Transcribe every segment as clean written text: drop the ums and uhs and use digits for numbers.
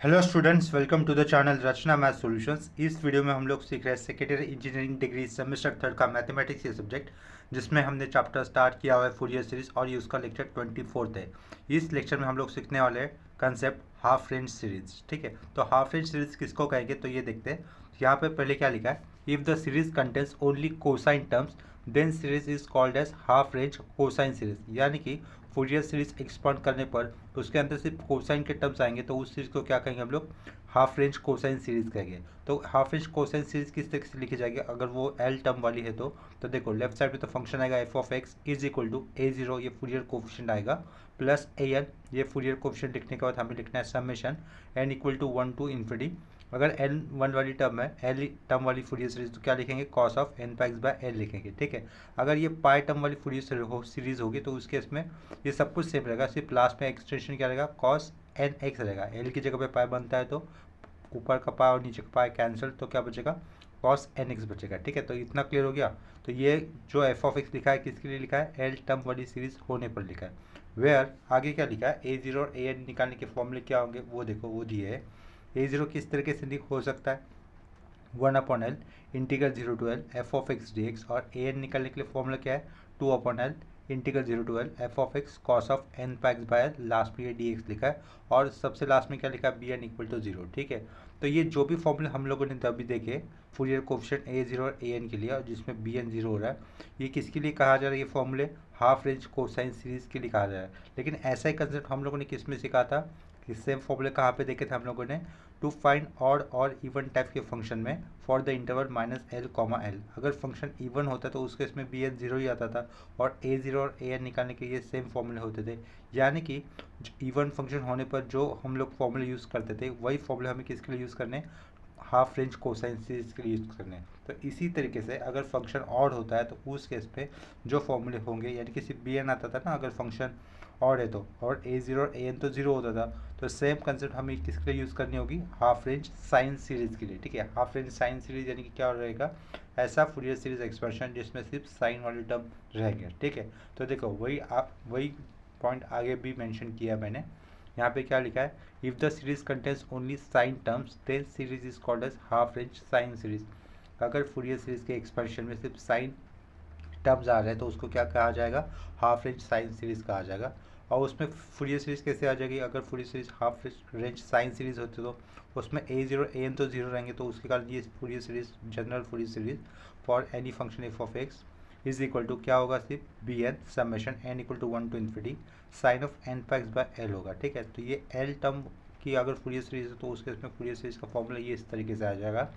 Hello students, welcome to the channel Rachna math solutions. इस वीडियो में हम लोग सीख रहे हैं secondary engineering degree semester third का मैथमेटिक्स ये सब्जेक्ट, जिसमें हमने चैप्टर स्टार्ट किया हुआ है फूरियर सीरीज और ये उसका लेक्चर 24 है। इस लेक्चर में हम लोग सीखने वाले हैं कंसेप्ट हाफ रेंज सीरीज। ठीक है, तो हाफ रेंज सीरीज किसको कहेंगे तो ये देखते हैं। यहाँ पे पहले क्या लिखा है, if the series contains only cosine terms then series is called as half range cosine series. यानी कि फूरियर सीरीज एक्सपांड करने पर उसके अंदर सिर्फ कोसाइन के टर्म्स आएंगे तो उस सीरीज को क्या कहेंगे हम लोग, हाफ रेंज कोसाइन सीरीज कहेंगे। तो हाफ रेंज कोसाइन सीरीज किस तरीके से लिखी जाएगी अगर वो एल टर्म वाली है तो देखो लेफ्ट साइड पे तो फंक्शन आएगा f of x is equal to a0, ये फूरियर कोफिशिएंट आएगा, प्लस an, ये फूरियर कोफिशिएंट लिखने के बाद हमें लिखना है summation n equal to 1 to infinity. अगर n वन वाली टर्म है, एल टर्म वाली फूरियर सीरीज, तो क्या लिखेंगे, cos of n pi x by l लिखेंगे। ठीक है, अगर ये पाई टर्म वाली फूरियर सीरीज होगी तो उस केस में ये सब कुछ सेम रहेगा, सिर्फ लास्ट में एक्सटेंशन क्या रहेगा, कॉस एन एक्स रहेगा। एल की जगह पे पाई बनता है तो ऊपर का पाई और नीचे का पाई कैंसिल, तो क्या बचेगा, कॉस एन एक्स बचेगा। ठीक है, तो इतना क्लियर हो गया। तो ये जो एफ ऑफ एक्स लिखा है किसके लिए लिखा है, एल टर्म वाली सीरीज होने पर लिखा है। वेयर आगे क्या लिखा है, a0 और an निकालने के फॉर्मूले क्या होंगे वो देखो, वो दिए है। a0 किस तरीके से हो सकता है, 1/L integral 0 to l f of x d x, और an निकालने के लिए फॉर्मूला क्या है, 2/L integral 0 to l f of x cos of n pi x by l, last में ये डी एक्स लिखा है, और सबसे लास्ट में क्या लिखा है, बी एन इक्वल टू 0। ठीक है, तो ये जो भी फॉर्मूले हम लोगों ने अभी देखे फूरियर कोफिशिएंट a0 और an के लिए, और जिसमें bn 0 हो रहा है, ये किसके लिए कहा जा रहा है, ये फॉर्मूले हाफ रेंज कोसाइन सीरीज के लिए कहा जा रहा है। लेकिन ऐसा ही कंसेप्ट हम लोगों ने किस में सीखा था, कि सेम फॉर्मूले कहाँ पे देखे थे हम लोगों ने, टू फाइंड ऑड और इवन टाइप के फंक्शन में फॉर द इंटरवल -l, अगर फंक्शन इवन होता तो उसके इसमें bn 0 ही आता था, और a0 और an निकालने के ये सेम फॉर्मूले होते थे। यानी कि इवन फंक्शन होने पर जो हम लोग फॉर्मूले यूज़ करते थे वही फॉर्मूले हमें किसके लिए यूज़ करने, हाफ रेंज कोसाइन सीरीज के लिए यूज़ करने। तो इसी तरीके से अगर फंक्शन ऑड होता है तो उस केस पे जो फॉर्मूले होंगे, यानी कि सिर्फ bn आता था ना अगर फंक्शन ऑड है तो, और a0 और an तो 0 होता था, तो सेम कंसेप्ट हमें किसके लिए यूज़ करनी होगी, हाफ रेंज साइन सीरीज के लिए। ठीक है, हाफ रेंज साइन सीरीज यानी कि क्या रहेगा, ऐसा फूरियर सीरीज एक्सप्रेशन जिसमें सिर्फ साइन वाली टर्म रहेंगे। ठीक है, तो देखो वही पॉइंट आगे भी मेंशन किया मैंने। यहाँ पे क्या लिखा है, if the series contains only sine terms then series is called as half range sine series. अगर फूरियर सीरीज के एक्सपेंशन में सिर्फ साइन टर्म्स आ रहे हैं तो उसको क्या कहा जाएगा, हाफ रेंज साइन सीरीज कहा जाएगा। और उसमें फूरियर सीरीज कैसे आ जाएगी, अगर Fourier series half range sine series होती तो उसमें a0 an तो 0 रहेंगे, तो उसके कारण ये Fourier series general Fourier series for any function f of x is equal to क्या होगा, सिर्फ b n summation n equal to 1 to infinity sine of n pi x by l होगा। ठीक है, तो ये एल टर्म की अगर फूरियर सीरीज है तो उसके इसमें फूरियर सीरीज का फॉर्मूला ये इस तरीके से आ जाएगा,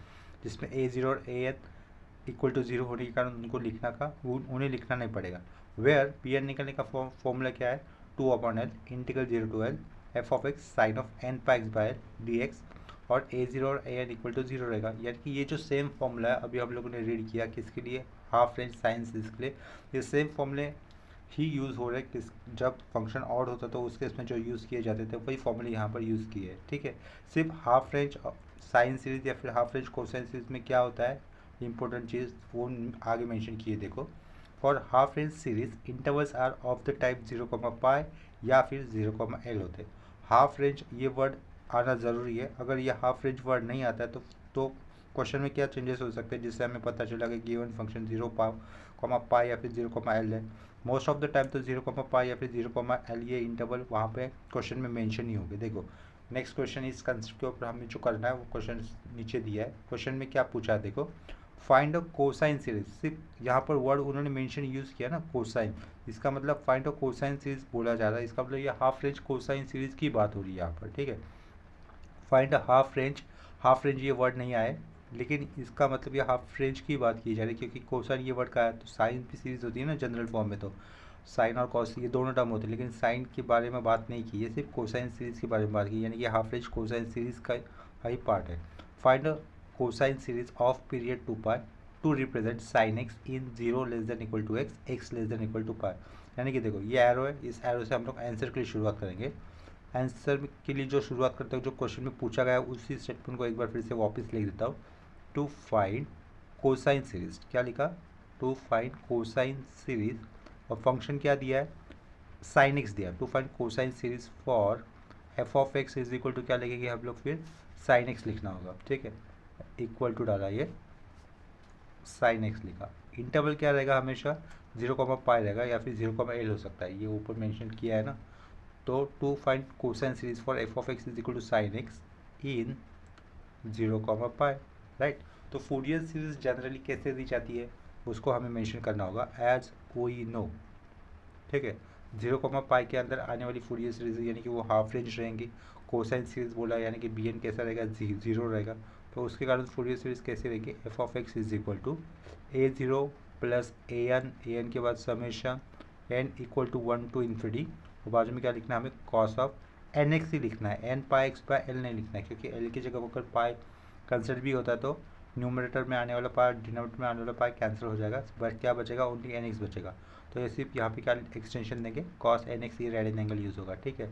जिसमें a0 और an इक्वल टू 0 होने के कारण उनको लिखना का उन्हें लिखना नहीं पड़ेगा। वेयर पी एन निकलने का फॉर्मूला क्या है, 2/L integral 0 to l f of x sine of n pi x by l d x, और a0 और an इक्वल टू 0 रहेगा। यानी कि ये जो सेम फॉर्मूला है अभी हम लोगों ने रीड किया किसके लिए, हाफ रेंज साइन सीरीज के लिए, ये सेम फॉर्मूले ही यूज़ हो रहे हैं किस, जब फंक्शन ऑड होता तो उसके इसमें जो यूज़ किए जाते थे वही फॉर्मूले यहाँ पर यूज़ किए हैं। ठीक है, सिर्फ हाफ रेंज साइन सीरीज या फिर हाफ रेंज कोसाइन सीरीज में क्या होता है, इंपॉर्टेंट चीज़ वो आगे मेंशन किए देखो। For half range series intervals are of the type 0, या फिर 0, होते। हाफ रेंज ये वर्ड आना ज़रूरी है, अगर ये हाफ रेंज वर्ड नहीं आता है तो क्वेश्चन में क्या चेंजेस हो सकते हैं जिससे हमें पता चला कि गिवन फंक्शन 0, या फिर 0, है। मोस्ट ऑफ द टाइम तो 0, या फिर 0, ये इंटरवल वहाँ पे क्वेश्चन में मेंशन ही होंगे। देखो नेक्स्ट क्वेश्चन इस कंसेप्ट के ऊपर हमें जो करना है वो क्वेश्चन नीचे दिया है। क्वेश्चन में क्या पूछा है देखो, फाइंड अ कोसाइन सीरीज, सिर्फ यहाँ पर वर्ड उन्होंने मेंशन यूज़ किया ना कोसाइन, इसका मतलब फाइंड अ कोसाइन सीरीज बोला जा रहा है, इसका मतलब ये हाफ रेंज कोसाइन सीरीज की बात हो रही है यहाँ पर। ठीक है, फाइंड अ हाफ रेंज ये वर्ड नहीं आए, लेकिन इसका मतलब ये हाफ रेंज की बात की जा रही है, क्योंकि कोसाइन ये वर्ड का है तो साइन भी सीरीज होती है ना जनरल फॉर्म में, तो साइन और कॉस ये दोनों टर्म होते हैं, लेकिन साइन के बारे में बात नहीं की है, सिर्फ कोसाइन सीरीज के बारे में बात की, यानी कि हाफ रेंज कोसाइन सीरीज का ही पार्ट है। Find a cosine series of period 2π to represent sine x in 0 less than equal to x, x less than equal to pi. यानी कि देखो ये एरो है, इस एरो से हम लोग आंसर के लिए शुरुआत करेंगे। आंसर के लिए जो शुरुआत करते हैं, जो क्वेश्चन में पूछा गया है उसी स्टेटमेंट को एक बार फिर से वापस लिख देता हूँ। टू फाइंड कोसाइन सीरीज, क्या लिखा, टू फाइंड कोसाइन सीरीज, और फंक्शन क्या दिया है, साइन एक्स दिया, to find cosine series for f of x is equal to क्या लिखेंगे हम लोग, फिर साइन एक्स लिखना होगा, ठीक है। इक्वल टू डाला, ये साइन एक्स लिखा। इंटरवल क्या रहेगा, हमेशा 0,π रहेगा या फिर 0,L हो सकता है, ये ऊपर मेंशन किया है ना। तो to find cosine series for f of x is equal to sine x in 0,π, right. तो फूरियर सीरीज जनरली कैसे दी जाती है उसको हमें मेंशन करना होगा एज वी नो, ठीक है। 0,π के अंदर आने वाली फूरियर सीरीज यानी कि वो हाफ रेंज रहेंगी। कोसाइन सीरीज बोला यानी कि bn कैसा रहेगा, 0 रहेगा। तो उसके कारण फूरियर सीरीज कैसे रहेगी, f of x is equal to a0 plus an के बाद summation n equal to 1 to infinity, और बाजू में क्या लिखना है हमें, कॉस ऑफ nx ही लिखना है, n pi x by L नहीं लिखना है, क्योंकि l की जगह अगर पाई कंसिडर भी होता है तो न्यूमरेटर में आने वाला पाई डिनोमिनेटर में आने वाला पाई कैंसिल हो जाएगा, बट क्या बचेगा, ओनली nx बचेगा। तो ये सिर्फ यहाँ पे क्या एक्सटेंशन देंगे, कॉस nx, ये रेड एंगल यूज़ होगा, ठीक है।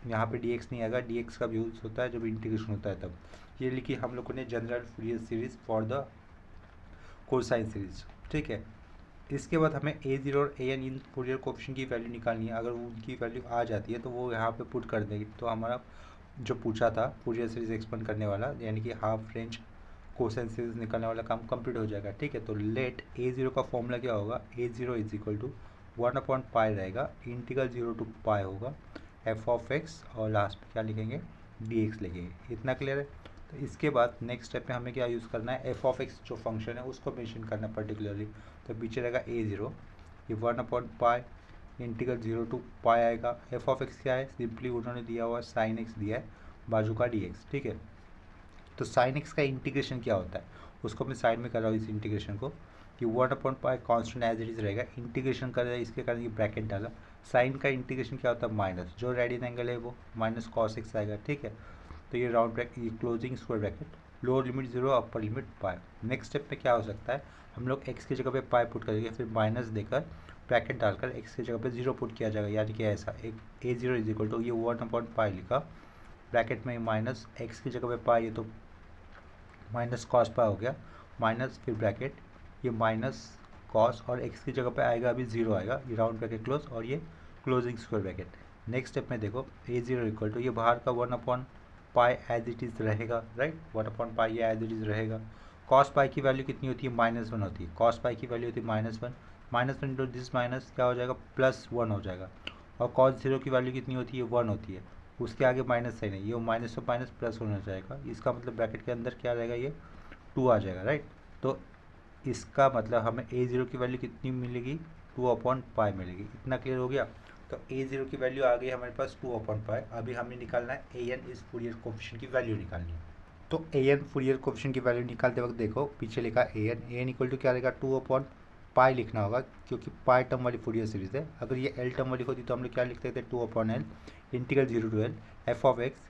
यहाँ पे dx नहीं आएगा, dx का यूज़ होता है जब इंटीग्रेशन होता है तब। ये लिखी हम लोगों ने general Fourier series for the cosine series, ठीक है। इसके बाद हमें a0 और an इन फूरियर कोएफिशिएंट की वैल्यू निकालनी है। अगर उनकी वैल्यू आ जाती है तो वो यहाँ पे पुट कर देंगे, तो हमारा जो पूछा था फूरियर सीरीज एक्सपेंड करने वाला यानी कि हाफ रेंज कोसाइन सीरीज निकालने वाला काम कंप्लीट हो जाएगा, ठीक है। तो लेट a0 का फॉर्मूला क्या होगा, a0 इज इक्वल टू 1/π रहेगा, इंटीग्रल 0 टू पाई होगा एफ ऑफ एक्स, और लास्ट में क्या लिखेंगे, dx लिखेंगे। इतना क्लियर है। तो इसके बाद नेक्स्ट स्टेप में हमें क्या यूज़ करना है, एफ ऑफ एक्स जो फंक्शन है उसको मेंशन करना पर्टिकुलरली। तो पीछे रहेगा a0, ये 1/π इंटीग्रल 0 टू पाई आएगा। एफ ऑफ एक्स क्या है, सिंपली उन्होंने दिया हुआ साइन एक्स दिया है, बाजू का dx, ठीक है। तो साइन एक्स का इंटीग्रेशन क्या होता है उसको मैं साइड में कर रहा हूँ, इस इंटीग्रेशन को, कि 1/π कॉन्स्टेंट एज इट इज़ रहेगा, इंटीग्रेशन कर रहा है, इसके कारण ये ब्रैकेट डाला। साइन का इंटीग्रेशन क्या होता है, माइनस, जो रेडियन एंगल है वो माइनस कॉस एक्स आएगा, ठीक है। तो ये राउंड ब्रैकेट, ये closing square bracket, lower limit 0, upper limit pi. Next step में क्या हो सकता है, हम लोग एक्स की जगह पे पाई पुट करेंगे, फिर माइनस देकर ब्रैकेट डालकर एक्स की जगह पे 0 पुट किया जाएगा, यानी कि ऐसा एक a0 इज इक्वल टू ये 1/π लिखा, ब्रैकेट में माइनस एक्स की जगह पे पाई है तो माइनस कॉस पाई हो गया, माइनस फिर ब्रैकेट, ये माइनस कॉस और एक्स की जगह पे आएगा अभी 0 आएगा, ये राउंड ब्रैकेट क्लोज और ये closing square bracket. Next step में देखो a0 इक्वल टू ये बाहर का 1/π एज इट इज़ रहेगा, राइट, 1/π ये एज इट इज़ रहेगा। कॉस पाई की वैल्यू कितनी होती है, -1 होती है, कॉस पाई की वैल्यू होती है -1, -1 इंटू दिस माइनस क्या हो जाएगा, +1 हो जाएगा। और कॉस 0 की वैल्यू कितनी होती है, 1 होती है, उसके आगे माइनस साइन है, ये माइनस से माइनस प्लस होना जाएगा, इसका मतलब ब्रैकेट के अंदर क्या रहेगा, ये 2 आ जाएगा, राइट। तो इसका मतलब हमें a0 की वैल्यू कितनी मिलेगी, 2/π मिलेगी। इतना क्लियर हो गया। तो a0 की वैल्यू आ गई हमारे पास 2/π। अभी हमें निकालना है an इस फूरियर कोएफिशिएंट की वैल्यू निकालनी है। तो an फूरियर कोएफिशिएंट की वैल्यू निकालते वक्त देखो पीछे लिखा an इक्वल टू क्या रहेगा, 2/π लिखना होगा, क्योंकि पाई टर्म वाली फूरियर सीरीज है। अगर ये l टर्म वाली होती तो हम लोग क्या लिखते थे, 2/L integral 0 to L f of x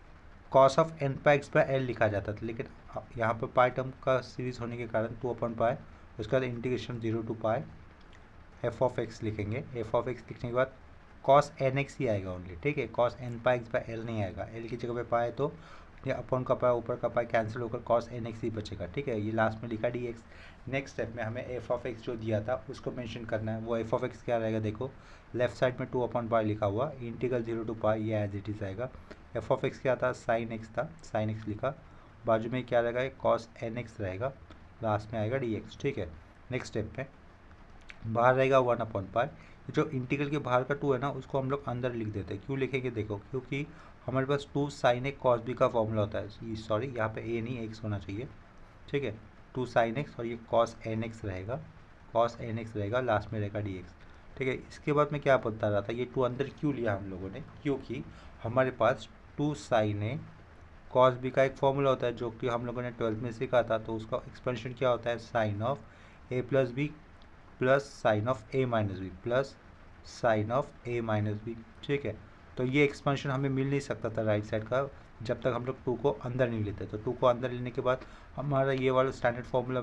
cos of n/x/L लिखा जाता था, लेकिन यहाँ पर पाई टर्म का सीरीज होने के कारण 2/π, उसके बाद integration 0 to pi f of x लिखेंगे। एफ ऑफ एक्स लिखने के बाद कॉस nx ही आएगा ओनली, ठीक है, कॉस n/x/L नहीं आएगा, L की जगह पे पाए तो ये अपॉन का पाई ऊपर का पाई कैंसिल होकर कॉस nx ही बचेगा, ठीक है। ये लास्ट में लिखा dx। नेक्स्ट स्टेप में हमें एफ ऑफ एक्स जो दिया था उसको मेंशन करना है। वो एफ ऑफ एक्स क्या रहेगा, देखो लेफ्ट साइड में 2/π लिखा हुआ, इंटीग्रल 0 टू पाई ये एज इट इज़ आएगा। एफ ऑफ एक्स क्या था, साइन एक्स था, साइन एक्स लिखा, बाजू में क्या रहेगा, कॉस nx रहेगा, लास्ट में आएगा dx, ठीक है। नेक्स्ट स्टेप में बाहर रहेगा 1/π, जो इंटीग्रल के बाहर का 2 है ना उसको हम लोग अंदर लिख देते हैं। क्यों लिखेंगे, देखो क्योंकि हमारे पास 2 sin a cos b का फॉर्मूला होता है, सॉरी यहाँ पे a नहीं x होना चाहिए, ठीक है। 2 sin x और ये cos nx रहेगा, cos nx रहेगा, लास्ट में रहेगा dx, ठीक है। इसके बाद में क्या बता रहा था, ये 2 अंदर क्यों लिया हम लोगों ने, क्योंकि हमारे पास 2 sin a cos b का एक फॉर्मूला होता है जो कि हम लोगों ने 12th में सीखा था। तो उसका एक्सपेंशन क्या होता है, sine of a plus b plus sine of a minus b plus sine of a minus b, ठीक है। तो ये एक्सपेंशन हमें मिल नहीं सकता था राइट साइड का जब तक हम लोग 2 को अंदर नहीं लेते। तो 2 को अंदर लेने के बाद हमारा ये वाला स्टैंडर्ड फॉर्मूला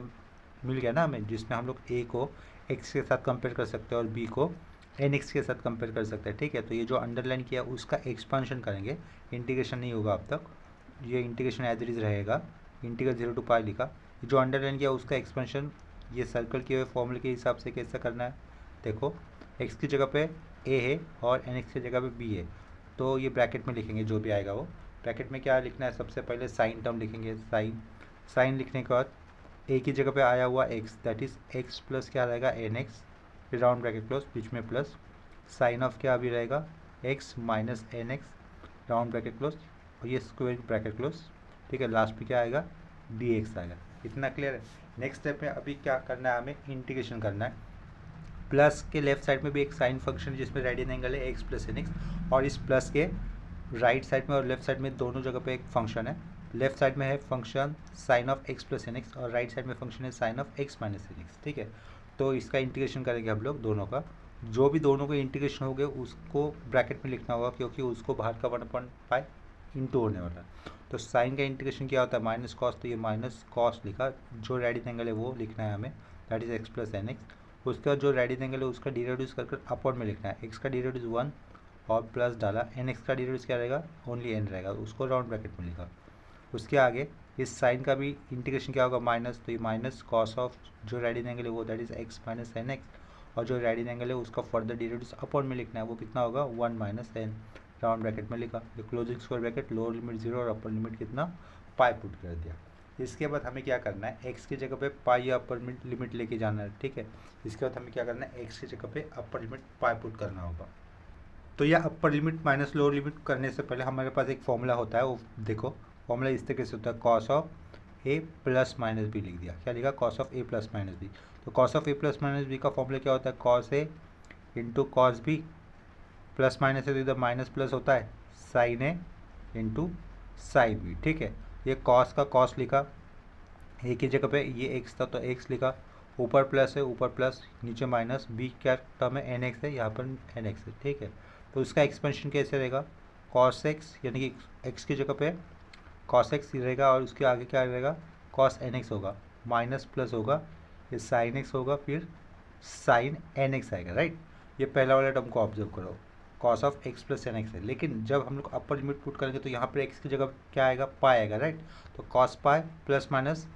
मिल गया ना हमें, जिसमें हम लोग a को x के साथ कंपेयर कर सकते हैं और b को nx के साथ कंपेयर कर सकते हैं, ठीक है। तो ये जो अंडरलाइन किया उसका एक्सपेंशन करेंगे, इंटीग्रेशन नहीं होगा अब तक, ये इंटीग्रेशन एज इट इज़ रहेगा, इंटीग्रल 0 टू पाई लिखा, जो अंडरलाइन किया उसका एक्सपेंशन ये सर्कल किए हुए फॉर्मूले के हिसाब से कैसे करना है, देखो x की जगह पे a है और nx की जगह पे b है, तो ये ब्रैकेट में लिखेंगे जो भी आएगा वो। ब्रैकेट में क्या लिखना है, सबसे पहले साइन टर्म लिखेंगे, साइन लिखने के बाद ए की जगह पे आया हुआ x, that is x plus क्या रहेगा एन एक्स, फिर राउंड ब्रैकेट क्लोज, बीच में प्लस, साइन ऑफ क्या अभी रहेगा x minus n x, round bracket close, और ये स्क्वायर ब्रैकेट क्लोज, ठीक है। लास्ट में क्या आएगा डी एक्स आएगा। इतना क्लियर है। नेक्स्ट स्टेप में अभी क्या करना है, हमें इंटीग्रेशन करना है। प्लस के लेफ्ट साइड में भी एक साइन फंक्शन है जिसमें रेडियन एंगल है एक्स प्लस एन एक्स, और इस प्लस के राइट साइड में और लेफ्ट साइड में दोनों जगह पे एक फंक्शन है। लेफ्ट साइड में है function sine of x plus n x और राइट साइड में फंक्शन है sine of x minus n x, ठीक है। तो इसका इंटीग्रेशन करेंगे हम लोग दोनों का। जो भी दोनों के इंटीग्रेशन हो गए उसको ब्रैकेट में लिखना होगा क्योंकि उसको बाहर का 1/पाई इंटू होने वाला है। तो साइन का इंटीग्रेशन क्या होता है माइनस कॉस, तो ये माइनस कॉस लिखा, जो रेडियन एंगल है वो लिखना है हमें, that is x plus n x. उसके बाद जो रेडियन एंगल है उसका डेरिवेटिव कर अपवर्ड में लिखना है। एक्स का डेरिवेटिव 1 और प्लस डाला, एन एक्स का डेरिवेटिव क्या रहेगा ओनली एन रहेगा, उसको राउंड ब्रैकेट में लिखा। उसके आगे इस साइन का भी इंटीग्रेशन क्या होगा माइनस, तो ये माइनस कॉस ऑफ जो रेडियन एंगल है वो that is x minus n x, और जो रेडियन एंगल है उसका फर्दर डेरिवेटिव अपवर्ड में लिखना है, वो कितना होगा 1 माइनस एन, राउंड ब्रैकेट में लिखा। ये closing square bracket, lower limit 0 और अपर लिमिट कितना पाई पुट कर दिया। इसके बाद हमें क्या करना है, एक्स की जगह पे पाई या अपर लिमिट लेके जाना है, ठीक है। इसके बाद हमें क्या करना है, एक्स की जगह पे अपर लिमिट पाई पुट करना होगा। तो यह upper limit minus lower limit करने से पहले हमारे पास एक फॉर्मूला होता है, वो देखो फॉर्मूला इस तरीके से होता है, cos of A plus minus B लिख दिया। क्या लिखा, cos of A plus minus B. तो cos of A plus minus B का फॉर्मूला क्या होता है, cos A into cos B, plus minus है तो इधर माइनस प्लस होता है, sine A into sine B, ठीक है। ये कॉस का कॉस लिखा, ए की जगह पे ये एक्स था तो एक्स लिखा, ऊपर प्लस है ऊपर प्लस, नीचे माइनस, बी क्या टर्म है एन एक्स है, यहाँ पर एन एक्स है, ठीक है। तो उसका एक्सपेंशन कैसे रहेगा, कॉस एक्स यानी कि एक्स की जगह पे कॉस एक्स रहेगा और उसके आगे क्या रहेगा कॉस एन एक्स होगा, माइनस प्लस होगा, ये साइन एक्स होगा, फिर साइन एन एक्स आएगा, राइट। ये पहला वाला टर्म को ऑब्जर्व करो, cos of x plus n x है। लेकिन जब हम लोग अपर लिमिट पुट करेंगे तो यहाँ पर एक्स की जगह क्या आएगा पाई आएगा, राइट। तो cos pi plus minus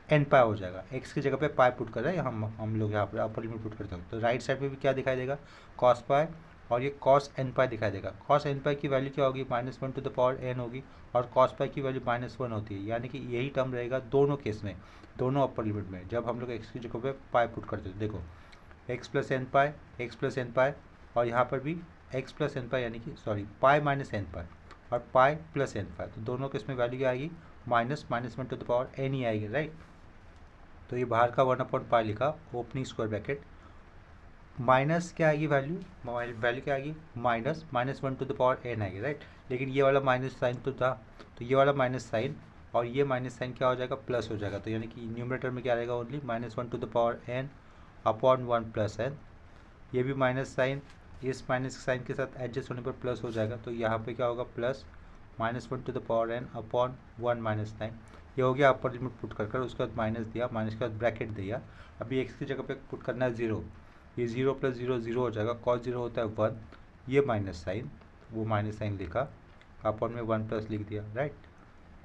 n pi हो जाएगा, एक्स की जगह पे पाई पुट कर रहे हैं हम लोग यहाँ पर अपर लिमिट पुट करते हैं। तो राइट साइड में भी क्या दिखाई देगा कॉस पाई, और ये कॉस एन पाई दिखाई देगा। कॉस एन पाई की वैल्यू क्या होगी -1 टू द पावर एन होगी, और कॉस पाई की वैल्यू -1 होती है, यानी कि यही टर्म रहेगा दोनों केस में, दोनों अपर लिमिट में जब हम लोग एक्स की जगह पे पाई पुट करते हैं। देखो एक्स प्लस एन पाई, और यहाँ पर भी एक्स प्लस एन पाई यानी कि सॉरी पाई माइनस एन पाई और पाई प्लस एन पाई, तो दोनों केस में वैल्यू क्या आएगी -1 टू द पावर एन ही आएगी, राइट। तो ये बाहर का 1/पाई लिखा, ओपनिंग स्क्वायर ब्रैकेट, माइनस क्या आएगी वैल्यू क्या आएगी -1 टू द पावर एन आएगी, राइट। लेकिन ये वाला माइनस साइन तो था, तो ये वाला माइनस साइन और ये माइनस साइन क्या हो जाएगा प्लस हो जाएगा, तो यानी कि न्यूमरेटर में क्या रहेगा only -1 to the power n upon 1 plus n. ये भी माइनस साइन इस माइनस साइन के साथ एडजस्ट होने पर प्लस हो जाएगा, तो यहाँ पे क्या होगा plus -1 to the power n upon 1 minus sign. ये हो गया अपर लिमिट पुट कर उसके बाद माइनस दिया, माइनस के बाद ब्रैकेट दिया। अभी एक्स की जगह पे पुट करना है 0, ये 0 प्लस 0 0 हो जाएगा, कॉस 0 होता है 1, ये माइनस साइन, वो माइनस साइन लिखा, अपॉन में 1 प्लस लिख दिया, राइट।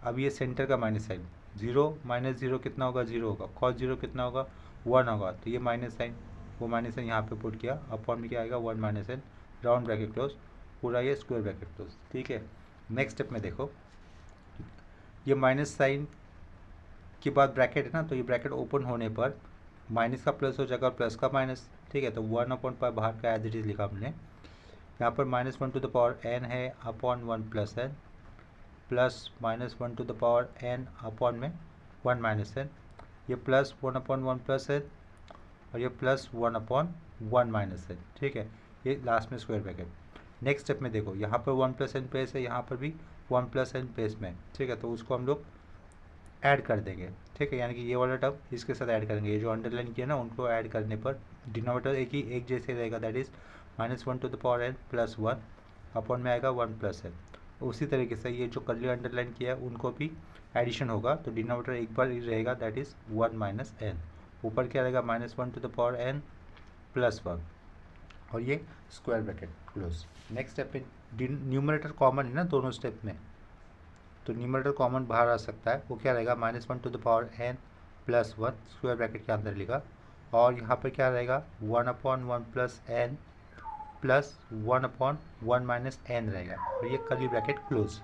अब ये सेंटर का माइनस साइन, 0 माइनस 0 कितना होगा 0 होगा, कॉस 0 कितना होगा 1 होगा, तो ये माइनस साइन, वो माइनस साइन यहाँ पे पुट किया, अपॉन में क्या आएगा 1 minus sign, round bracket close, पूरा ये स्क्वायर ब्रैकेट क्लोज, ठीक है। नेक्स्ट स्टेप में देखो ये माइनस साइन के बाद ब्रैकेट है ना, तो ये ब्रैकेट ओपन होने पर माइनस का प्लस हो जाएगा और प्लस का माइनस, ठीक है। तो 1/पाई बाहर का एज इट इज लिखा हमने, यहाँ पर -1 टू द पावर एन है upon 1 plus n, plus -1 to the power n upon में 1 माइनस एन, ये प्लस 1/1 प्लस एन और ये प्लस 1/1 माइनस एन, ठीक है। ये लास्ट में स्क्वायर ब्रैकेट। नेक्स्ट स्टेप में देखो यहाँ पर 1 प्लस एन पेस है, यहाँ पर भी 1 प्लस एन पेस में, ठीक है। तो उसको हम लोग ऐड कर देंगे, ठीक है, यानी कि ये वाला टर्म इसके साथ ऐड करेंगे, ये जो अंडरलाइन किया ना उनको ऐड करने पर डिनोमिनेटर एक जैसे रहेगा, that is -1 to the power n plus 1 upon में आएगा 1 प्लस एन। उसी तरीके से ये जो कर्ली अंडरलाइन किया है उनको भी एडिशन होगा, तो डिनोमिनेटर एक बार ही रहेगा, दैट इज 1 माइनस एन, ऊपर क्या रहेगा -1 to the power n plus 1, और ये square bracket close. Next step पे न्यूमरेटर कॉमन है ना दोनों स्टेप में, तो न्यूमरेटर कॉमन बाहर आ सकता है, वो क्या रहेगा -1 to the power n plus 1 square bracket के अंदर लिखा, और यहाँ पर क्या रहेगा 1/1 plus n plus 1/1 minus n रहेगा और ये curly bracket close.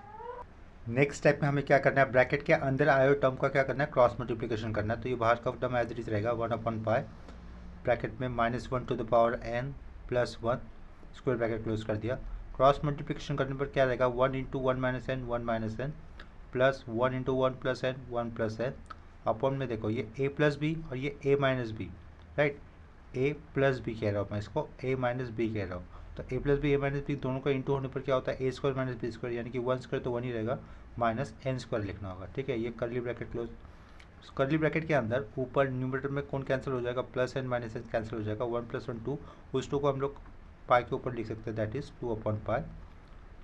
Next step में हमें क्या करना है, ब्रैकेट के अंदर आए हुए टर्म का क्या करना है, क्रॉस मल्टीप्लिकेशन करना है। तो ये बाहर का टर्म एज इट इज रहेगा 1/पाई ब्रैकेट में -1 to the power n plus 1 square bracket close कर दिया। क्रॉस मल्टीप्लिकेशन करने पर क्या रहेगा, 1 into 1 minus n 1 minus n plus 1 into 1 plus n 1 plus n upon में देखो ये a प्लस बी और ये a minus b, right, a plus b कह रहा हूँ मैं इसको, a माइनस बी कह रहा हूँ। तो a plus b a minus b दोनों का इंटू होने पर क्या होता है, a square minus b square, यानी कि 1 स्क्वायर तो 1 ही रहेगा, माइनस एन स्क्वायर लिखना होगा। ठीक है, ये curly bracket close. Curly bracket के अंदर ऊपर न्यूमरेटर में कौन कैंसिल हो जाएगा, plus n minus n cancel हो जाएगा, 1 प्लस 1 2, उस 2 को हम लोग पाई के ऊपर लिख सकते हैं, दैट इज 2/पाई।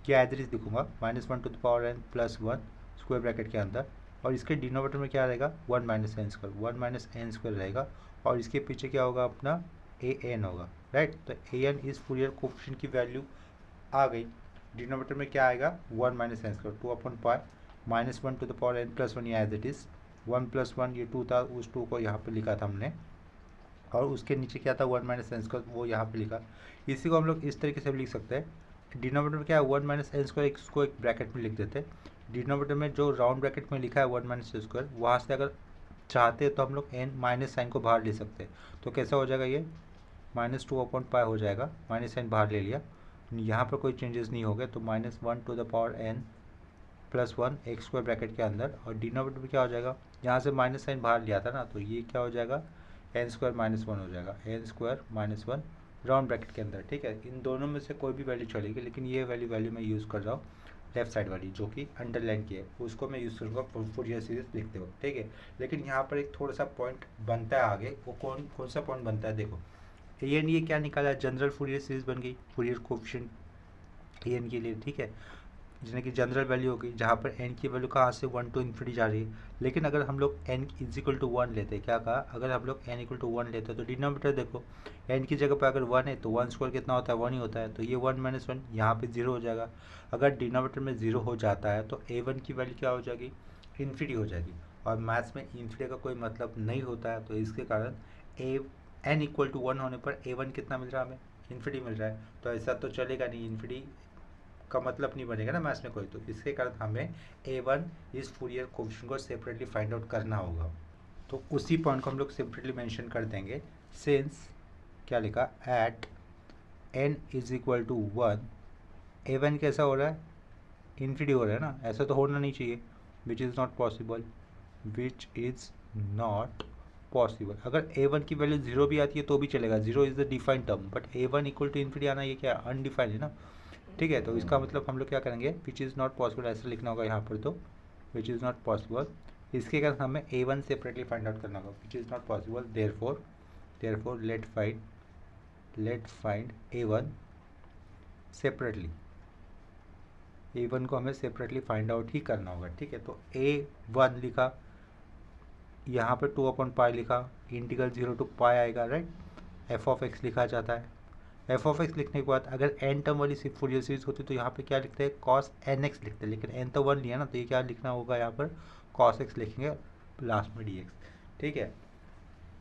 क्या एज इट इज लिखूंगा, -1 to the power n plus 1 square bracket के अंदर, और इसके डिनोमिनेटर में क्या रहेगा 1 minus n square, 1 minus n square रहेगा, और इसके पीछे क्या होगा अपना ए एन होगा, राइट। तो ए एन इस फूरियर कोएफिशिएंट की वैल्यू आ गई। डिनोमिनेटर में क्या आएगा 1 माइनस एन स्क्वायर 2/पाई -1 to the power n plus 1 as it is 1 plus 1 ये 2 था, उस 2 को यहाँ पे लिखा था हमने, और उसके नीचे क्या था 1 माइनस एन स्क्वायर, वो यहाँ पे लिखा। इसी को हम लोग इस तरीके से भी लिख सकते हैं, डिनोमिनेटर में क्या है 1 माइनस एन स्क्वायर, इसको एक ब्रैकेट में लिख देते हैं। डिनोमिनेटर में जो राउंड ब्रैकेट में लिखा है 1 माइनस एन स्क्वायर, वहाँ से अगर चाहते हैं तो हम लोग एन माइनस साइन को बाहर ले सकते हैं। तो कैसा हो जाएगा, ये -2/पाई हो जाएगा, माइनस साइन बाहर ले लिया, यहाँ पर कोई चेंजेस नहीं हो गए, तो -1 to the power n plus 1 एक स्क्वायर ब्रैकेट के अंदर, और डिनोमिनेटर में क्या हो जाएगा, यहाँ से माइनस साइन बाहर लिया था ना, तो ये क्या हो जाएगा एन स्क्वायर -1 हो जाएगा, एन स्क्वायर -1 राउंड ब्रैकेट के अंदर। ठीक है, इन दोनों में से कोई भी वैल्यू चलेगी, लेकिन ये वैल्यू मैं यूज़ कर रहा हूँ लेफ्ट साइड वाली जो कि अंडरलाइन की है, उसको मैं यूज़ करूँगा फूरियर सीरीज लिखते वक्त। ठीक है, लेकिन यहाँ पर एक थोड़ा सा पॉइंट बनता है आगे, वो कौन सा पॉइंट बनता है, देखो एन ये क्या निकाला, जनरल फूरियर सीरीज बन गई फूरियर कोएफिशिएंट एन के लिए। ठीक है, जिसमें कि जनरल वैल्यू होगी, जहाँ पर n की वैल्यू कहाँ से 1 टू इन्फिनिटी जा रही है। लेकिन अगर हम लोग n इज इक्वल टू 1 लेते हैं, क्या कहा, अगर हम लोग n इक्वल टू 1 लेते हैं तो डिनोमिनेटर देखो n की जगह पर अगर 1 है तो 1 स्क्वायर कितना होता है 1 ही होता है, तो ये 1 माइनस 1 यहाँ पर 0 हो जाएगा। अगर डिनोमिनेटर में 0 हो जाता है तो a1 की वैल्यू क्या हो जाएगी, इन्फिनिटी हो जाएगी, और मैथ्स में इन्फिनिटी का कोई मतलब नहीं होता है, तो इसके कारण n इक्वल टू 1 होने पर a1 कितना मिल रहा है, हमें इन्फिनिटी मिल रहा है। तो ऐसा तो चलेगा नहीं, इन्फिनिटी का मतलब नहीं बनेगा ना मैथ्स में कोई, तो इसके कारण हमें a1 इस फूरियर कोएफिशिएंट को सेपरेटली फाइंड आउट करना होगा। तो उसी पॉइंट को हम लोग सेपरेटली मेंशन कर देंगे, सिंस क्या लिखा, at n is equal to 1 a1 कैसा हो रहा है, इन्फिनिटी हो रहा है ना, ऐसा तो होना नहीं चाहिए, which is not possible, which is not possible. अगर a1 की वैल्यू 0 भी आती है तो भी चलेगा, 0 is the defined term, but a1 equal to infinity आना ये क्या अनडिफाइंड है ना। ठीक है, तो इसका मतलब हम लोग क्या करेंगे, विच इज़ नॉट पॉसिबल ऐसा लिखना होगा यहाँ पर, तो विच इज़ नॉट पॉसिबल, इसके कारण हमें a1 सेपरेटली फाइंड आउट करना होगा, which is not possible, therefore let find a1 separately, a1 को हमें सेपरेटली फाइंड आउट ही करना होगा। ठीक है, तो a1 लिखा, यहाँ पर 2/पाई लिखा, इंटीग्रल 0 टू पाई आएगा, राइट, f(x) लिखा जाता है। f(x) लिखने के बाद अगर n टर्म वाली फूरियर सीरीज होती तो यहाँ पे क्या लिखते हैं, cos nx लिखते हैं, लेकिन n तो 1 लिया ना, तो ये क्या लिखना होगा, यहाँ पर cos x लिखेंगे लास्ट में dx। ठीक है,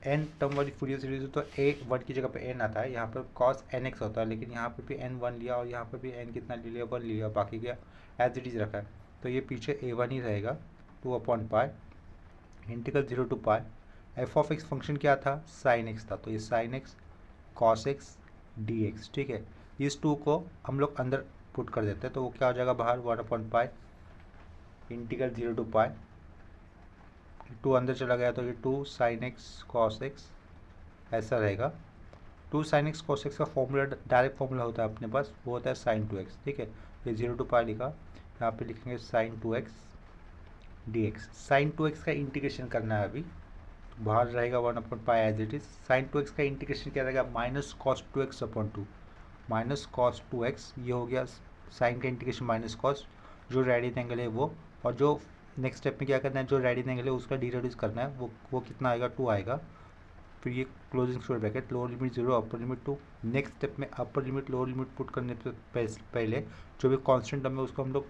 n टर्म वाली फूरियर सीरीज हो तो a1 की जगह पे n आता है, यहाँ पर cos nx होता है, लेकिन यहाँ पर भी n 1 लिया और यहाँ पर भी n कितना ले लिया 1 लिया, बाकी क्या एज इट इज़ रखा है, तो ये पीछे a1 ही रहेगा 2/पाई integral 0 to pi. f(x) function क्या था, sin x था, तो ये sin x cos x dx। ठीक है, इस 2 को हम लोग अंदर पुट कर देते हैं, तो वो क्या हो जाएगा बाहर 1/पाई इंटीग्रल 0 टू पाई, 2 अंदर चला गया तो ये 2 sin x cos x ऐसा रहेगा। 2 sin x cos x का फॉर्मूला डायरेक्ट फॉर्मूला होता है अपने पास, वो होता है sin 2x। ठीक है, ये 0 टू पाई लिखा, यहाँ पे लिखेंगे sin 2x dx। sin 2x का इंटीग्रेशन करना है अभी, बाहर रहेगा 1/पाई as it is. sin 2x का इंटीग्रेशन क्या रहेगा, -cos 2x/2, -cos 2x, ये हो गया sin का इंटीग्रेशन -cos, जो रेडियन एंगल है वो, और जो नेक्स्ट स्टेप में क्या करना है, जो रेडियन एंगल है उसका डिरिवेटिव करना है, वो कितना आएगा 2 आएगा, फिर ये closing square bracket, lower limit 0 upper limit 2। Next step में upper limit lower limit put करने से पहले जो भी कांस्टेंट टर्म है उसको हम लोग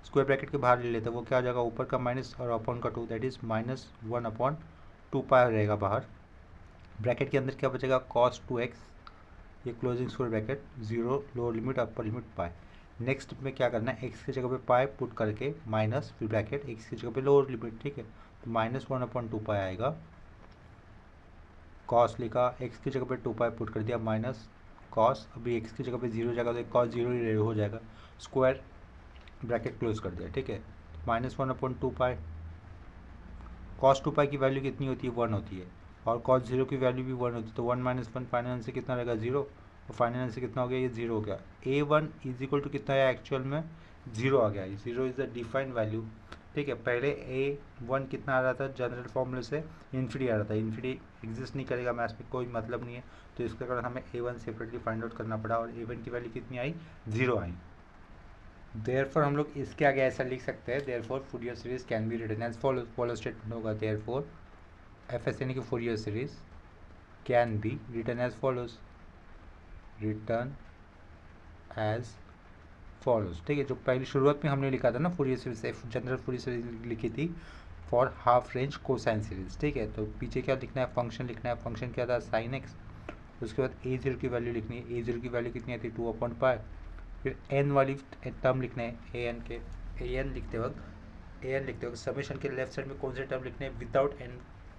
स्क्वायर ब्रैकेट के बाहर ले लेते हैं, वो क्या हो जाएगा ऊपर का माइनस और अपॉन का 2, दैट इज -1/2 पाई रहेगा बाहर। ब्रैकेट के अंदर क्या बचेगा, cos 2x ये closing square bracket 0 lower limit upper limit pi. Next में क्या करना है, एक्स की जगह पे पाई पुट करके माइनस फिर ब्रैकेट एक्स की जगह पे लोअर लिमिट, ठीक है। तो -1/2 पाई आएगा, कॉस लिखा, एक्स की जगह पे 2 पाई पुट कर दिया माइनस कॉस, अभी एक्स की जगह पे 0 जगह तो कॉस 0 ही हो जाएगा, स्क्वायर ब्रैकेट क्लोज कर दिया, ठीक है। -1/2 पाई, कॉस 2 पाई की वैल्यू कितनी होती है, 1 होती है, और कॉस 0 की वैल्यू भी 1 होती है, तो 1 - 1 फाइनल से कितना रहेगा 0, और फाइनल से कितना हो गया, ये 0 हो गया। A1 = कितना है एक्चुअल में 0 आ गया, 0 इज़ द डिफाइंड वैल्यू, ठीक है। पहले A1 कितना आ रहा था जनरल फॉर्मूले से, इन्फिनिटी आ रहा था, इन्फिनिटी एग्जिस्ट नहीं करेगा मैथ्स में, कोई मतलब नहीं है, तो इसके कारण हमें A1 सेपरेटली फाइंड आउट करना पड़ा, और A1 की वैल्यू कितनी आई, 0 आई। देयरफॉर हम लोग इसके आगे ऐसा लिख सकते हैं, therefore Fourier series can be written as follow, follow statement होगा, देयरफॉर एफ यानी कि Fourier series can be written as follows, return as follows, ठीक है। जो पहली शुरुआत में हमने लिखा था ना Fourier series, general Fourier series लिखी थी for half range cosine series, ठीक है। तो पीछे क्या लिखना है, फंक्शन लिखना है, फंक्शन क्या था साइन एक्स, उसके बाद A0 की वैल्यू लिखनी है, A0 की वैल्यू कितनी आती है 2/π, फिर n वाली टर्म लिखने हैं, an लिखते वक्त समेशन के लेफ्ट साइड में कौन से टर्म लिखने हैं, विदाउट n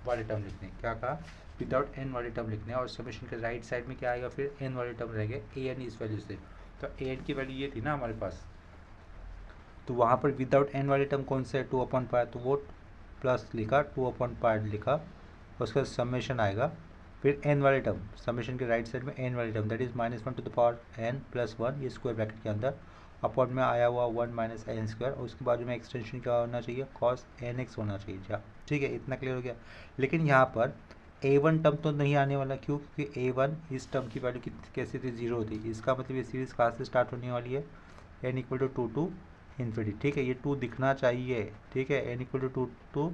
वाले टर्म लिखने हैं, क्या कहा, विदाउट n वाले टर्म लिखने हैं, और समेशन के राइट साइड में क्या आएगा, फिर n वाले टर्म रहेंगे an इस वैल्यू से, तो an की वैल्यू ये थी ना हमारे पास, तो वहाँ पर विदाउट n वाले टर्म कौन से है 2/π, तो वो प्लस लिखा 2/π लिखा, उसका समेशन आएगा, फिर n वाले टर्म समेशन के राइट साइड में n वाले टर्म दैट इज -1 + n+1, ये स्क्वायर ब्रैकेट के अंदर अपॉन में आया हुआ 1 - n², और उसके बाद में एक्सटेंशन क्या होना चाहिए, cos nx होना चाहिए, जा ठीक है, इतना क्लियर हो गया। लेकिन यहाँ पर A1 टर्म तो नहीं आने वाला, क्यों, क्योंकि A1 इस टर्म की वैल्यू कैसी थी 0 थी, इसका मतलब ये सीरीज कहाँ से स्टार्ट होने वाली है, n = 2 to इन्फिनिटी, ठीक है, ये 2 दिखना चाहिए, ठीक है, n = 2 to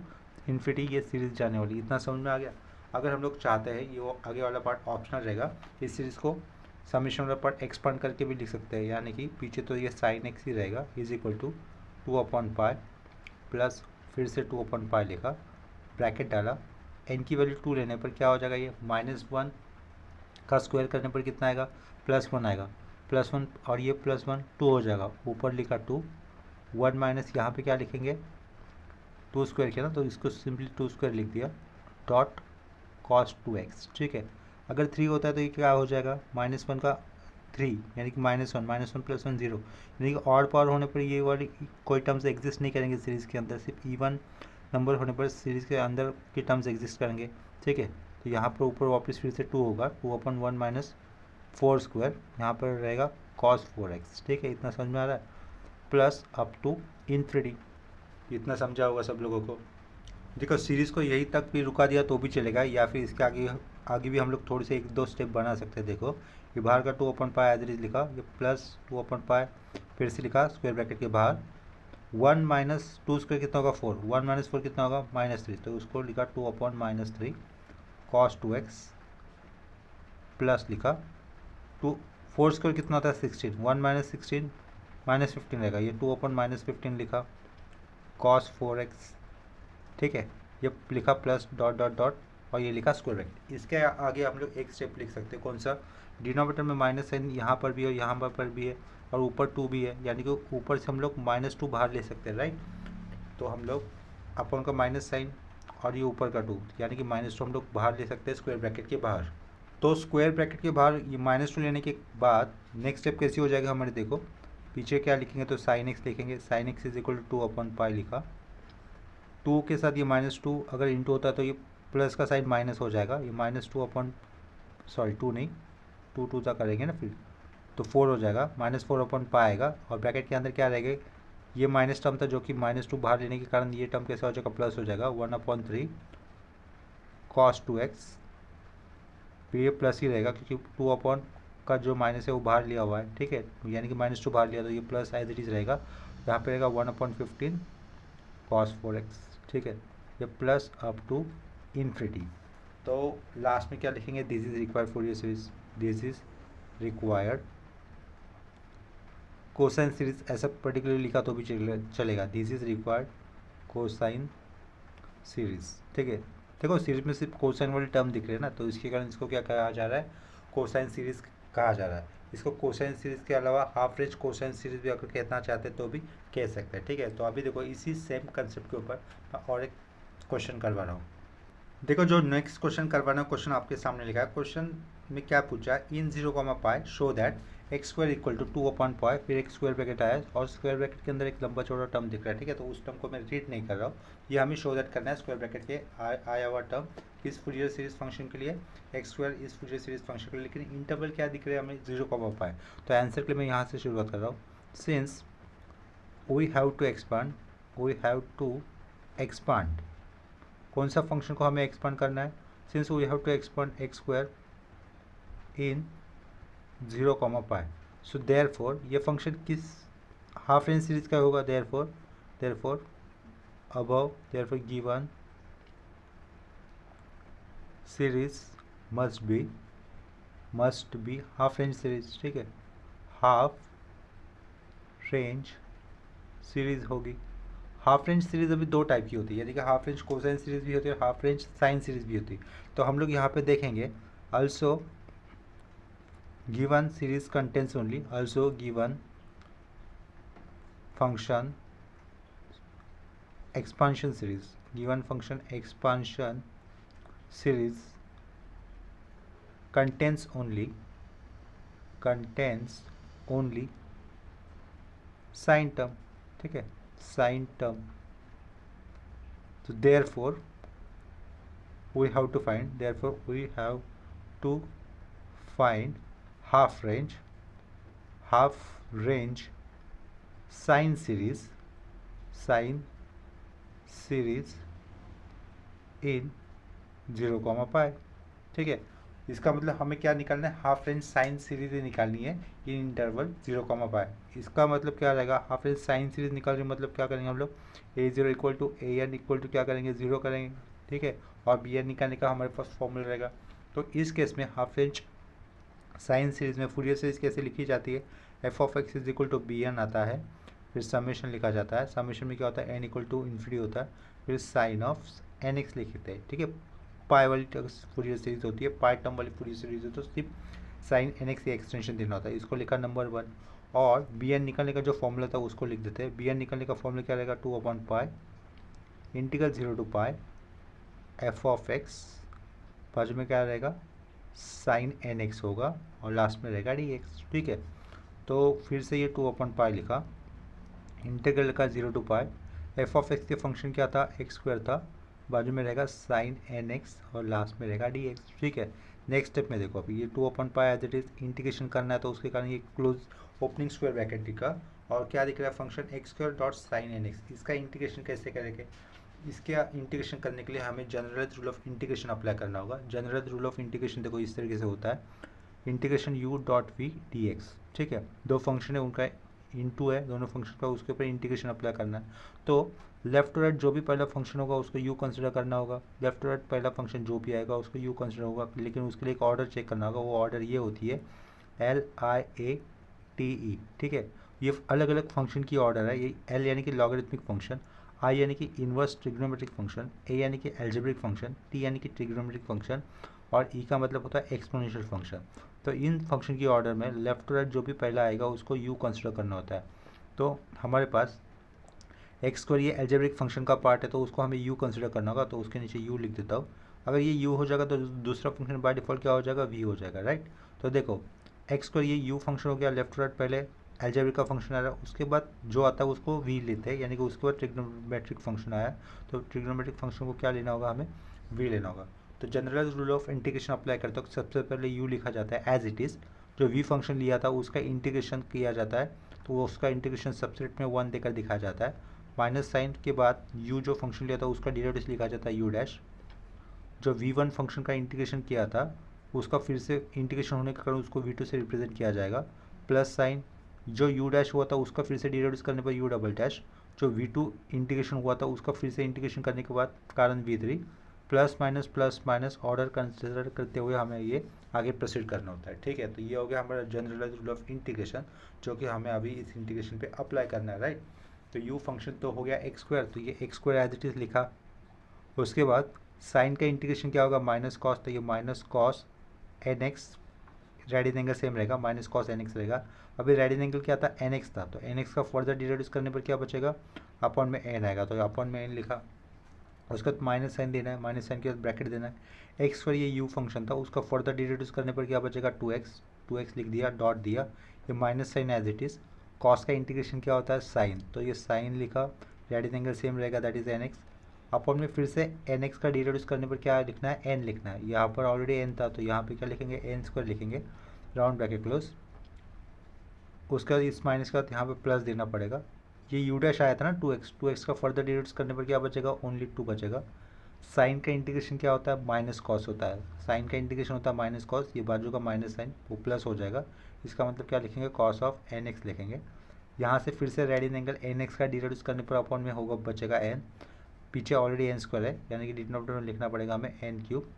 इन्फिनिटी ये सीरीज जाने वाली, इतना समझ में आ गया। अगर हम लोग चाहते हैं ये आगे वाला पार्ट ऑप्शनल रहेगा, इस सीरीज़ को समेशन वाला पार्ट एक्सपांड करके भी लिख सकते हैं, यानी कि पीछे तो ये साइन एक्स ही रहेगा, = 2/π प्लस फिर से 2/π लिखा, ब्रैकेट डाला, n की वैल्यू 2 लेने पर क्या हो जाएगा, ये -1 का स्क्वायर करने पर कितना आएगा, +1 आएगा, +1 और ये +1 2 हो जाएगा, ऊपर लिखा 2, 1 माइनस यहाँ पे क्या लिखेंगे 2 स्क्वायर किया ना, तो इसको सिंपली 2 स्क्वायर लिख दिया, डॉट cos 2x, ठीक है। अगर 3 होता है तो ये क्या हो जाएगा, -1 का 3 यानी कि -1 -1 + 1 0, यानी कि ऑड पावर होने पर ये वाली कोई टर्म्स एग्जिस्ट नहीं करेंगे सीरीज़ के अंदर, सिर्फ इवन नंबर होने पर सीरीज़ के अंदर के टर्म्स एग्जिस्ट करेंगे, ठीक है। तो यहाँ पर ऊपर वापस फिर से 2 होगा, 2/1 - 4 स्क्वायर, यहाँ पर रहेगा cos 4x, ठीक है, इतना समझ में आ रहा है, प्लस अप टू इन्फिनिटी, इतना समझा होगा सब लोगों को। देखो सीरीज़ को यही तक भी रुका दिया तो भी चलेगा, या फिर इसके आगे भी हम लोग थोड़ी से 1-2 स्टेप बना सकते हैं। देखो ये बाहर का 2/π एज इट इज लिखा, ये प्लस 2/π फिर से लिखा स्क्वायर ब्रैकेट के बाहर, 1 - 2 स्क्वायर कितना होगा 4, 1 - 4 कितना होगा -3, तो उसको लिखा 2/-3 cos 2x प्लस लिखा 4 स्क्वायर कितना होता है 16, 1 - 16 -15 रहेगा, ये 2/-15 लिखा cos 4x, ठीक है, ये लिखा प्लस डॉट डॉट डॉट और ये लिखा स्क्वायर ब्रैकेट। इसके आगे हम लोग एक स्टेप लिख सकते हैं, कौन सा, डिनोमिनेटर में माइनस साइन यहाँ पर भी है, यहाँ पर भी है, और ऊपर 2 भी है, यानी कि ऊपर से हम लोग -2 बाहर ले सकते हैं, राइट। तो हम लोग अपन का माइनस साइन और ये ऊपर का 2, यानी कि -2 हम लोग बाहर ले सकते हैं स्क्वायर ब्रैकेट के बाहर। तो स्क्वायर ब्रैकेट के बाहर ये -2 लेने के बाद नेक्स्ट स्टेप कैसी हो जाएगा हमारे, देखो पीछे क्या लिखेंगे, तो साइन एक्स लिखेंगे, साइन एक्स = 2/π लिखा, 2 के साथ ये -2 अगर इंटू होता है तो ये प्लस का साइन माइनस हो जाएगा, ये -2 नहीं 2 तक करेंगे ना फिर, तो 4 हो जाएगा, -4/π आएगा, और ब्रैकेट के अंदर क्या रहेगा, ये माइनस टर्म था जो कि -2 बाहर लेने के कारण ये टर्म कैसा हो जाएगा, प्लस हो जाएगा, 1/3 cos 2x, फिर ये प्लस ही रहेगा क्योंकि 2 का जो माइनस है वो बाहर लिया हुआ है, ठीक है, यानी कि -2 बाहर लिया तो ये प्लस एज इट इज रहेगा, यहाँ पे रहेगा 1/15 cos 4x, ठीक है, ये प्लस अप टू इन्फिनिटी। तो लास्ट में क्या लिखेंगे, this is required for series, this is required cosine series, ऐसा पर्टिकुलरली लिखा तो भी चलेगा, this is required cosine series, ठीक है। देखो सीरीज में सिर्फ कोसाइन वाले टर्म दिख रहे हैं ना, तो इसके कारण इसको क्या कहा जा रहा है, कोसाइन सीरीज कहा जा रहा है। इसको कोसाइन सीरीज़ के अलावा हाफ रेंज कोसाइन सीरीज़ भी अगर कहना चाहते हैं तो भी कह सकते हैं, ठीक है। तो अभी देखो इसी सेम कंसेप्ट के ऊपर मैं और एक क्वेश्चन करवा रहा हूँ। देखो जो नेक्स्ट क्वेश्चन करवाना, क्वेश्चन आपके सामने लिखा है। क्वेश्चन में क्या पूछा है, इन 0, show that x square equal to 2/पाई, फिर एक स्क्वायर ब्रैकेट आया और स्क्वायर ब्रैकेट के अंदर एक लंबा चौड़ा टर्म दिख रहा है, ठीक है। तो उस टर्म को मैं रीड नहीं कर रहा हूँ, ये हमें शो दैट करना है। स्क्वायर ब्रैकेट के आया हुआ टर्म इस फूरियर सीरीज फंक्शन के लिए, एक्स स्क्वायर इस फूरियर सीरीज फंक्शन के लिए, लेकिन इंटरवल क्या दिख रहे हैं हमें, 0, तो आंसर के लिए मैं यहाँ से शुरुआत कर रहा हूँ। Since we have to expand, कौन सा फंक्शन को हमें एक्सपांड करना है, since we have to expand x square in 0, so therefore ये फंक्शन किस हाफ रेंज सीरीज का होगा, therefore above given series must be half range series, ठीक है। हाफ रेंज सीरीज होगी। हाफ रेंज सीरीज अभी दो टाइप की होती है, यानी कि हाफ रेंज कोसाइन सीरीज भी होती है और हाफ रेंज साइन सीरीज भी होती है। तो हम लोग यहाँ पे देखेंगे also given series contains only, also given function expansion series, given function expansion series contains only sine term, ठीक है, sine term। तो therefore we have to find half range sine series in 0, ठीक है। इसका मतलब हमें क्या निकालना है, हाफ रेंज साइन सीरीज निकालनी है इन इंटरवल 0, इसका मतलब क्या रहेगा, हाफ रेंज साइन सीरीज निकालने मतलब क्या करेंगे हम लोग, a0 equal to an equal to क्या करेंगे, 0 करेंगे, ठीक है। और bn निकालने का हमारे पास फॉर्मूला रहेगा। तो इस केस में हाफ रेंज साइन सीरीज में फूरियर सीरीज कैसे लिखी जाती है, f of x is equal to bn आता है, फिर समेशन लिखा जाता है, समेशन में क्या होता है, n इक्वल टू इन्फिनिटी होता है, फिर साइन ऑफ nx लिखते हैं, ठीक है। पाई वाली फूरियर सीरीज होती है, पाई टर्म वाली फूरियर सीरीज होती है, तो सिर्फ साइन nx की एक्सटेंशन देना होता है, इसको लिखा नंबर 1। और bn निकालने का जो फॉर्मूला था उसको लिख देते हैं। bn निकालने का फॉर्मूला क्या रहेगा, 2/पाई integral 0 to pi f of x, बाजू में क्या रहेगा, साइन nx होगा और लास्ट में रहेगा dx, ठीक है। तो फिर से ये 2/पाई लिखा, इंटीग्रल का 0 to pi, f of x के फंक्शन क्या था, एक्स स्क्वायर था, बाजू में रहेगा साइन nx और लास्ट में रहेगा dx, ठीक है। नेक्स्ट स्टेप में देखो, अभी ये 2/पाई एज इट इज इंटीग्रेशन करना है, तो उसके कारण ये क्लोज ओपनिंग स्क्वायर ब्रैकेट दिखा और क्या दिख रहा है, function x square dot sine nx। इसका इंटीग्रेशन कैसे करेंगे, इसका इंटीग्रेशन करने के लिए हमें generalise rule of integration apply करना होगा। जनरलाइज रूल ऑफ इंटीग्रेशन देखो इस तरीके से होता है, integration u dot v d x, ठीक है। दो फंक्शन है, उनका इनटू है दोनों फंक्शन का, उसके ऊपर इंटीग्रेशन अप्लाई करना है। तो लेफ्ट टू राइट जो भी पहला फंक्शन होगा उसको u कंसिडर करना होगा, लेफ्ट टू राइट पहला फंक्शन जो भी आएगा उसको u कंसिडर होगा, लेकिन उसके लिए एक ऑर्डर चेक करना होगा। वो ऑर्डर ये होती है LIATE, ठीक है। ये अलग अलग फंक्शन की ऑर्डर है। ये L यानी कि लॉगरिथमिक फंक्शन, I यानी कि इन्वर्स ट्रिग्नोमेट्रिक फंक्शन, A यानी कि एल्जेब्रिक फंक्शन, T यानी कि ट्रिग्नोमेट्रिक फंक्शन और E का मतलब होता है एक्सपोनेंशियल फंक्शन। तो इन फंक्शन की ऑर्डर में लेफ्ट टू राइट जो भी पहला आएगा उसको u कंसिडर करना होता है। तो हमारे पास एक्स स्क्वायर ये एल्जेब्रिक फंक्शन का पार्ट है, तो उसको हमें u कंसिडर करना होगा, तो उसके नीचे u लिख देता हूँ। अगर ये u हो जाएगा तो दूसरा फंक्शन बाय डिफॉल्ट क्या हो जाएगा, v हो जाएगा, राइट। तो देखो एक्स स्क्वायर ये u फंक्शन हो गया, लेफ्ट टू राइट पहले एल्जेब्रिक का फंक्शन आ रहा है, उसके बाद जो आता है उसको v लेते हैं, यानी कि उसके बाद ट्रिग्नोमेट्रिक फंक्शन आया, तो ट्रिग्नोमेट्रिक फंक्शन को क्या लेना होगा, हमें v लेना होगा। तो generalise rule of integration apply करते हो, सबसे पहले u लिखा जाता है एज इट इज़, जो v फंक्शन लिया था उसका इंटीग्रेशन किया जाता है, तो वो उसका इंटीग्रेशन सबसेट में 1 देकर दिखाया जाता है। माइनस साइन के बाद u जो फंक्शन लिया था उसका डेरिवेटिव लिखा जाता है u डैश। जो v1 फंक्शन का इंटीग्रेशन किया था उसका फिर से इंटीग्रेशन होने के कारण उसको v2 से रिप्रेजेंट किया जाएगा, प्लस साइन जो u डैश हुआ था उसका फिर से डेरिवेटिव करने पर u डबल डैश, जो v2 इंटीग्रेशन हुआ था उसका फिर से इंटीग्रेशन करने के बाद कारण v3, plus minus order consider करते हुए हमें ये आगे प्रोसीड करना होता है, ठीक है। तो ये हो गया हमारा जनरलाइज रूल ऑफ इंटीग्रेशन, जो कि हमें अभी इस इंटीग्रेशन पे अप्लाई करना है, राइट। तो u फंक्शन तो हो गया एक्स स्क्वायर, तो ये x square as it is लिखा। उसके बाद साइन का इंटीग्रेशन क्या होगा, माइनस कॉस, तो ये minus cos nx radian angle same रहेगा, माइनस कॉस एन एक्स रहेगा। अभी रेडियन एंगल क्या था, एन एक्स था, तो एन एक्स का फर्दर डिड्यूस करने पर क्या बचेगा, अपॉन में एन आएगा, तो अपॉन में एन लिखा। उसके बाद माइनस साइन देना है, माइनस साइन के बाद ब्रैकेट देना है। एक्स पर ये यू फंक्शन था, उसका फर्दर डिड्यूस करने पर क्या बचेगा, 2x लिख दिया, डॉट दिया, ये minus sine as it is. Cos का इंटीग्रेशन क्या होता है, साइन, तो ये साइन लिखा, रेडियन एंगल सेम रहेगा, that is n x. Upon में फिर से एन एक्स का डिड्यूस करने पर क्या लिखना है, एन लिखना है। यहाँ पर ऑलरेडी एन था, तो यहाँ पे क्या लिखेंगे, एन स्क्वायर लिखेंगे, राउंड ब्रैकेट क्लोज। उसके बाद इस माइनस के बाद यहाँ पे प्लस देना पड़ेगा। ये यू डैश आया था ना 2x का फर्दर डिड्यूस करने पर क्या बचेगा, ओनली 2 बचेगा। साइन का इंटीग्रेशन क्या होता है, माइनस कॉस होता है, साइन का इंटीग्रेशन होता है माइनस कॉस, ये बाजू का माइनस साइन वो प्लस हो जाएगा। इसका मतलब क्या लिखेंगे, कॉस ऑफ एन एक्स लिखेंगे। यहाँ से फिर से रेडियन एंगल एन एक्स का डिड्यूस करने पर अपॉन में होगा, बचेगा एन, पीछे ऑलरेडी एन स्क्वायर है, यानी कि डिनोमिनेटर में लिखना पड़ेगा हमें एन क्यूब।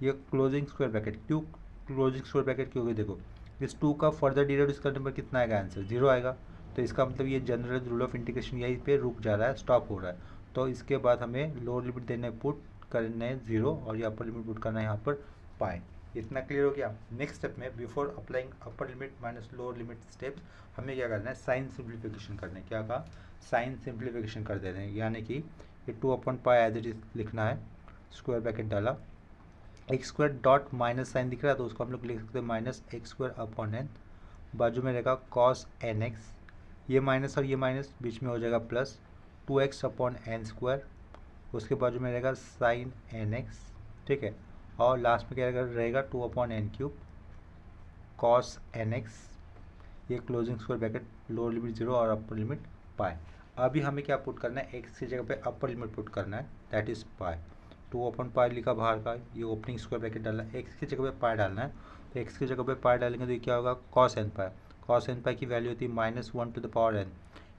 ये क्लोजिंग स्क्वायर ब्रैकेट, क्यों क्लोजिंग स्क्वायर ब्रैकेट क्यों होगी, देखो इस 2 का फर्दर डिड्यूस करने पर कितना आएगा, आंसर 0 आएगा। तो इसका मतलब ये जनरल रूल ऑफ इंटीग्रेशन यहीं पे रुक जा रहा है, स्टॉप हो रहा है। तो इसके बाद हमें लोअर लिमिट देने पुट करना है 0 और ये अपर लिमिट पुट करना है यहाँ पर पाई। इतना क्लियर हो गया। नेक्स्ट स्टेप में before applying upper limit minus lower limit steps हमें क्या करना है, साइन सिंप्लीफिकेशन करना है। क्या कहा, साइन सिंप्लीफिकेशन कर देना है, यानी कि ये 2/पाई एज इट इज लिखना है, स्क्वायर ब्रैकेट डाला, x square dot minus sine दिख रहा है तो उसको हम लोग लिख सकते हैं minus x square upon n, बाजू में रहेगा कॉस एन एक्स, ये माइनस और ये माइनस बीच में हो जाएगा plus 2x upon N square, उसके बाजू में रहेगा साइन एन एक्स, ठीक है, और लास्ट में क्या रहेगा 2/n cube cos n x, ये closing square bracket, lower limit 0 और अपर लिमिट पाई। अभी हमें क्या पुट करना है, एक्स की जगह पे अपर लिमिट पुट करना है, दैट इज पाई। 2/पाई लिखा बाहर का, ये ओपनिंग स्क्वायर ब्रैकेट डालना है, एक्स की जगह पे पाई डालना है, तो एक्स की जगह पे पाई डालेंगे तो ये क्या होगा, कॉस एन पाई। कॉस एन पाई की वैल्यू होती है -1/n।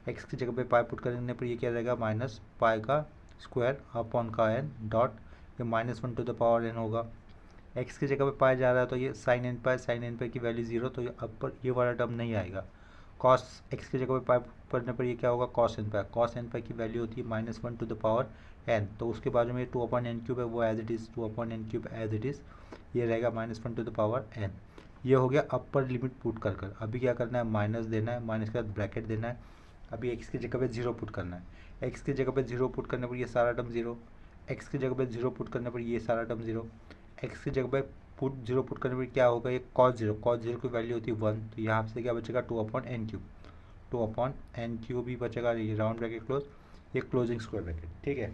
एक्स की जगह पे पाई पुट करने पर ये क्या रहेगा, माइनस पाई का स्क्वायर अपॉन का एन डॉट, ये -1/n होगा। एक्स की जगह पे पाई जा रहा है तो ये साइन एन पाई की वैल्यू 0, तो ये अपर ये वाला टर्म नहीं आएगा। कॉस एक्स की जगह पे पाई पढ़ने पर ये क्या होगा, कॉस एन पाई की वैल्यू होती है -1/n, तो उसके बाजू में 2/n क्यूब है वो as it is, 2/n cube as it is, ये रहेगा -1/n। ये हो गया अपर लिमिट पुट कर। अभी क्या करना है, माइनस देना है, माइनस के बाद ब्रैकेट देना है। अभी एक्स की जगह पे 0 पुट करना है, एक्स की जगह पे 0 पुट करने पर ये सारा टर्म 0, एक्स की जगह पे 0 पुट करने पर ये सारा टर्म 0, एक्स की जगह पे 0 पुट करने पर क्या होगा, ये cos 0 की वैल्यू होती है 1, तो यहाँ से क्या बचेगा 2/n क्यूब, 2/n क्यूब ही बचेगा, ये राउंड ब्रैकेट क्लोज, ये क्लोजिंग स्क्वायर ब्रैकेट, ठीक है।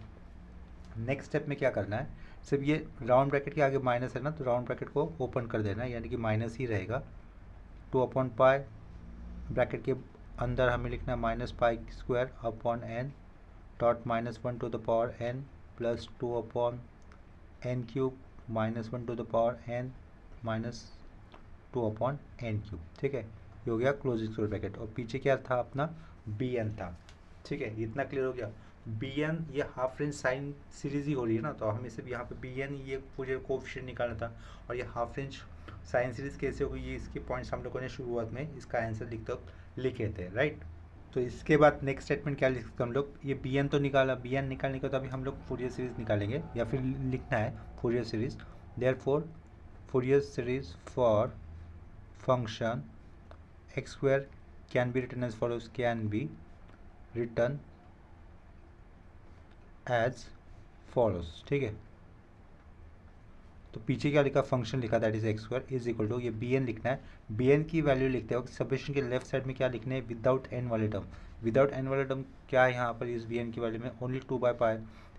नेक्स्ट स्टेप में क्या करना है, सिर्फ ये राउंड ब्रैकेट के आगे माइनस है ना, तो राउंड ब्रैकेट को ओपन कर देना है, यानी कि माइनस ही रहेगा। 2/पाई ब्रैकेट के अंदर हमें लिखना है -pi square upon n dot -1/n plus 2/n cube -1/n minus 2/n cube, ठीक है। ये हो गया क्लोजिंग स्क्वायर ब्रैकेट, और पीछे क्या था अपना, bn था, ठीक है। इतना क्लियर हो गया। bn ये हाफ रेंज साइन सीरीज ही हो रही है ना, तो हमें सिर्फ यहाँ पे bn ये पूरे कोएफिशिएंट निकालना था, और ये हाफ रेंज साइन सीरीज कैसे होगी, ये इसके पॉइंट्स हम लोगों ने शुरुआत में इसका आंसर लिखे थे, राइट। तो इसके बाद नेक्स्ट स्टेटमेंट क्या लिख सकते हैं हम लोग, ये bn तो निकाला, bn निकालने के बाद अभी हम लोग फूरियर सीरीज निकालेंगे, या फिर लिखना है Fourier series. Therefore Fourier series for function x square can be written as follows, can be written as follows, ठीक है। तो पीछे क्या लिखा, फंक्शन लिखा, that is x square is equal to, ये bn लिखना है, bn की वैल्यू लिखते वक्त समेशन के लेफ्ट साइड में क्या लिखने हैं, विदाउट n वाले टर्म। विदाउट n वाले टर्म क्या है यहाँ पर, इस bn की वैल्यू में ओनली 2/पाई,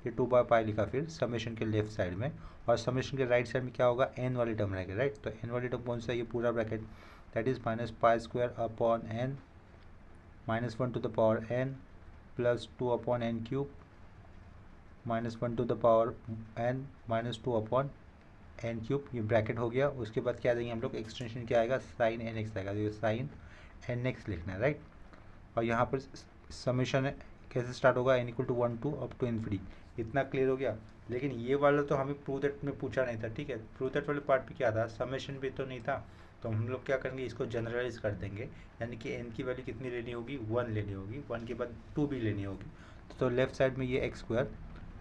ये 2/पाई लिखा फिर समेशन के लेफ्ट साइड में, और समेशन के राइट साइड में क्या होगा, n वाले टर्म रहेगा, राइट। तो n वाले टर्म कौन सा है, ये पूरा bracket, that is -pi square upon n -1/n plus 2/n cube -1/n minus 2/n cube, ये ब्रैकेट हो गया। उसके बाद क्या देंगे हम लोग, एक्सटेंशन क्या आएगा, साइन एन एक्स आएगा, ये साइन एन एक्स लिखना है, राइट। और यहाँ पर समेशन कैसे स्टार्ट होगा, n = 1 to up to ∞। इतना क्लियर हो गया। लेकिन ये वाला तो हमें प्रूव दैट में पूछा नहीं था, ठीक है। प्रूव दैट वाले पार्ट पे क्या था, समेशन भी तो नहीं था, तो हम लोग क्या करेंगे, इसको जनरलाइज कर देंगे, यानी कि n की वैल्यू कितनी लेनी होगी, 1 लेनी होगी, 1 के बाद 2 भी लेनी होगी। तो लेफ्ट साइड में ये x square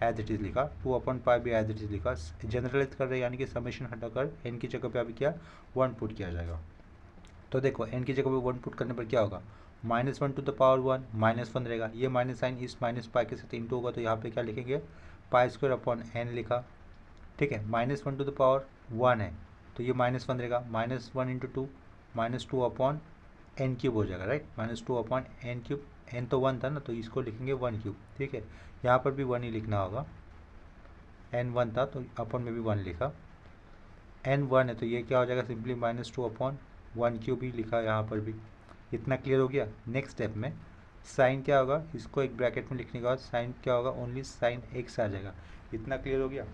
as it is लिखा, 2/पाई भी एज इट इज़ लिखा, जनरलाइज कर रहे हैं, यानी कि समेशन हटाकर n की जगह पे अभी क्या 1 पुट किया जाएगा। तो देखो n की जगह पे 1 पुट करने पर क्या होगा, -1 टू द पावर 1 -1 रहेगा, ये माइनस साइन इस माइनस पाई के साथ इंटू होगा, तो यहाँ पे क्या लिखेंगे पाई स्क्वायर अपॉन n लिखा, ठीक है। -1 टू द पावर 1 है तो ये -1 रहेगा, -1 इंटू 2 -2 अपॉन n क्यूब हो जाएगा, right, -2 upon n cube, n तो 1 था ना तो इसको लिखेंगे 1 क्यूब, ठीक है। यहाँ पर भी 1 ही लिखना होगा, n 1 था तो अपॉन में भी 1 लिखा, n 1 है तो ये क्या हो जाएगा सिंपली -2 अपॉन 1 क्यूब ही लिखा यहाँ पर भी। इतना क्लियर हो गया। नेक्स्ट स्टेप में साइन क्या होगा, इसको एक ब्रैकेट में लिखने के बाद साइन क्या होगा, ओनली साइन x आ जाएगा। इतना क्लियर हो गया।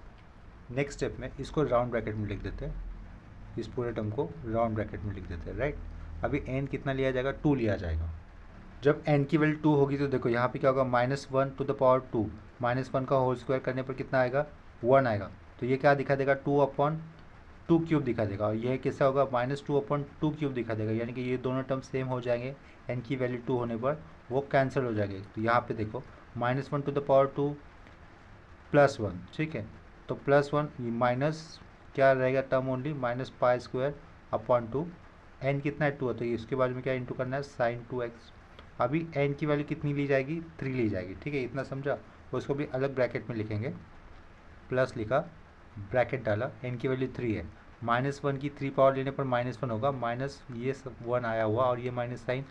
नेक्स्ट स्टेप में इसको राउंड ब्रैकेट में लिख देते हैं, इस पूरे टर्म को राउंड ब्रैकेट में लिख देते हैं, राइट। अभी n कितना लिया जाएगा, 2 लिया जाएगा। जब n की वैल्यू 2 होगी तो देखो यहाँ पे क्या होगा, -1 टू द पावर 2, -1 का होल स्क्वायर करने पर कितना आएगा, 1 आएगा, तो ये क्या दिखा देगा 2 अपॉन 2 क्यूब दिखा देगा, और यह कैसा होगा -2 अपॉन 2 क्यूब दिखा देगा, यानी कि ये दोनों टर्म सेम हो जाएंगे, n की वैल्यू 2 होने पर वो कैंसिल हो जाएंगे। तो यहाँ पे देखो -1 टू द पावर 2 +1, ठीक है, तो +1 ये माइनस क्या रहेगा टर्म ओनली, -पाई स्क्वायर अपॉन 2, n कितना है 2 है तो इसके बारे में क्या इंटू करना है sin 2x। अभी n की वैल्यू कितनी ली जाएगी, 3 ली जाएगी, ठीक है, इतना समझा। उसको भी अलग ब्रैकेट में लिखेंगे, प्लस लिखा, ब्रैकेट डाला, n की वैल्यू 3 है, -1 की 3 पावर लेने पर -1 होगा, माइनस ये सब 1 आया हुआ और ये माइनस साइन